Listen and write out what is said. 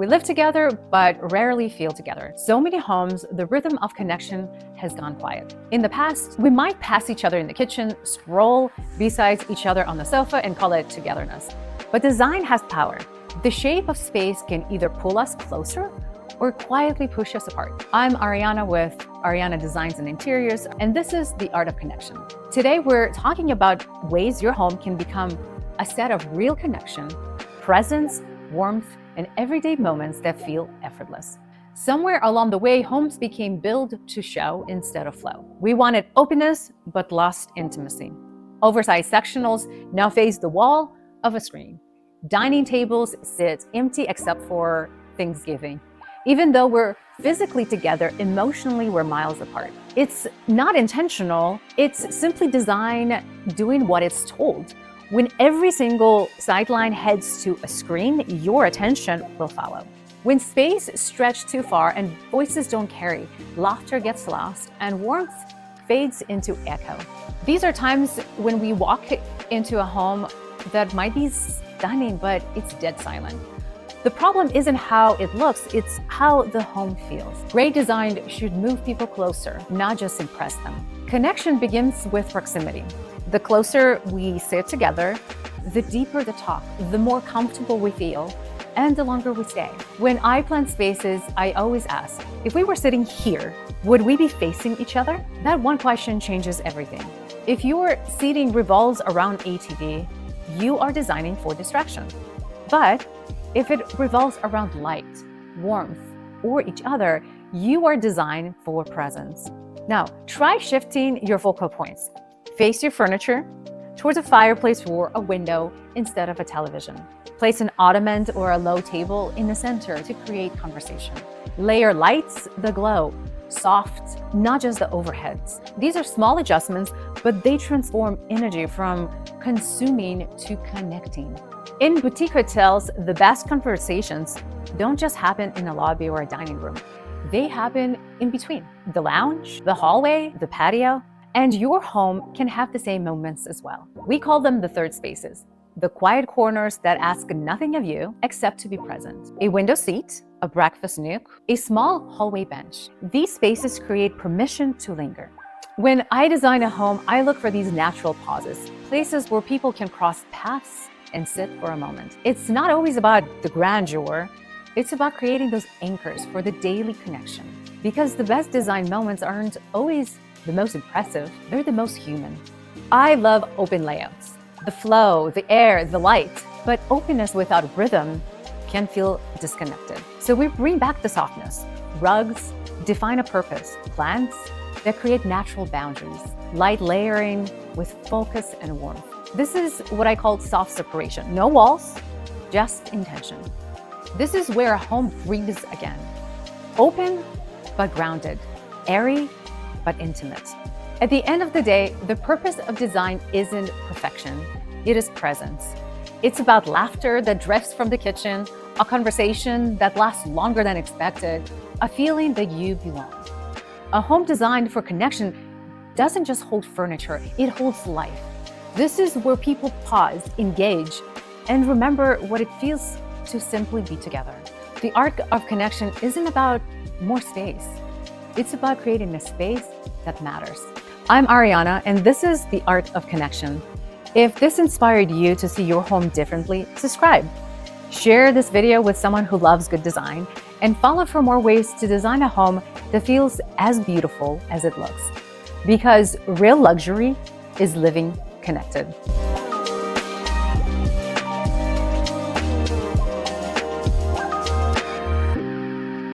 We live together, but rarely feel together. So many homes, the rhythm of connection has gone quiet. In the past, we might pass each other in the kitchen, scroll beside each other on the sofa, and call it togetherness. But design has power. The shape of space can either pull us closer or quietly push us apart. I'm Ariana with Ariana Designs and Interiors, and this is The Art of Connection. Today, we're talking about ways your home can become a set of real connection, presence, warmth, and everyday moments that feel effortless. Somewhere along the way, homes became built to show instead of flow. We wanted openness, but lost intimacy. Oversized sectionals now face the wall of a screen. Dining tables sit empty except for Thanksgiving. Even though we're physically together, emotionally we're miles apart. It's not intentional, it's simply design doing what it's told. When every single sideline heads to a screen, your attention will follow. When space stretches too far and voices don't carry, laughter gets lost and warmth fades into echo. These are times when we walk into a home that might be stunning, but it's dead silent. The problem isn't how it looks, it's how the home feels. Great design should move people closer, not just impress them. Connection begins with proximity. The closer we sit together, the deeper the talk, the more comfortable we feel, and the longer we stay. When I plan spaces, I always ask, if we were sitting here, would we be facing each other? That one question changes everything. If your seating revolves around ATV, you are designing for distraction. But if it revolves around light, warmth, or each other, you are designed for presence. Now, try shifting your focal points. Face your furniture towards a fireplace or a window instead of a television. Place an ottoman or a low table in the center to create conversation. Layer lights the glow, soft, not just the overheads. These are small adjustments, but they transform energy from consuming to connecting. In boutique hotels, the best conversations don't just happen in a lobby or a dining room. They happen in between. The lounge, the hallway, the patio, and your home can have the same moments as well. We call them the third spaces, the quiet corners that ask nothing of you except to be present. A window seat, a breakfast nook, a small hallway bench. These spaces create permission to linger. When I design a home, I look for these natural pauses, places where people can cross paths and sit for a moment. It's not always about the grandeur, it's about creating those anchors for the daily connection. Because the best design moments aren't always the most impressive, they're the most human. I love open layouts. The flow, the air, the light, but openness without rhythm can feel disconnected. So we bring back the softness. Rugs define a purpose. Plants that create natural boundaries. Light layering with focus and warmth. This is what I call soft separation. No walls, just intention. This is where a home breathes again. Open, but grounded. Airy, but intimate. At the end of the day, the purpose of design isn't perfection, it is presence. It's about laughter that drifts from the kitchen, a conversation that lasts longer than expected, a feeling that you belong. A home designed for connection doesn't just hold furniture, it holds life. This is where people pause, engage, and remember what it feels to simply be together. The art of connection isn't about more space. It's about creating a space that matters. I'm Ariana, and this is The Art of Connection. If this inspired you to see your home differently, subscribe. Share this video with someone who loves good design, and follow for more ways to design a home that feels as beautiful as it looks. Because real luxury is living connected.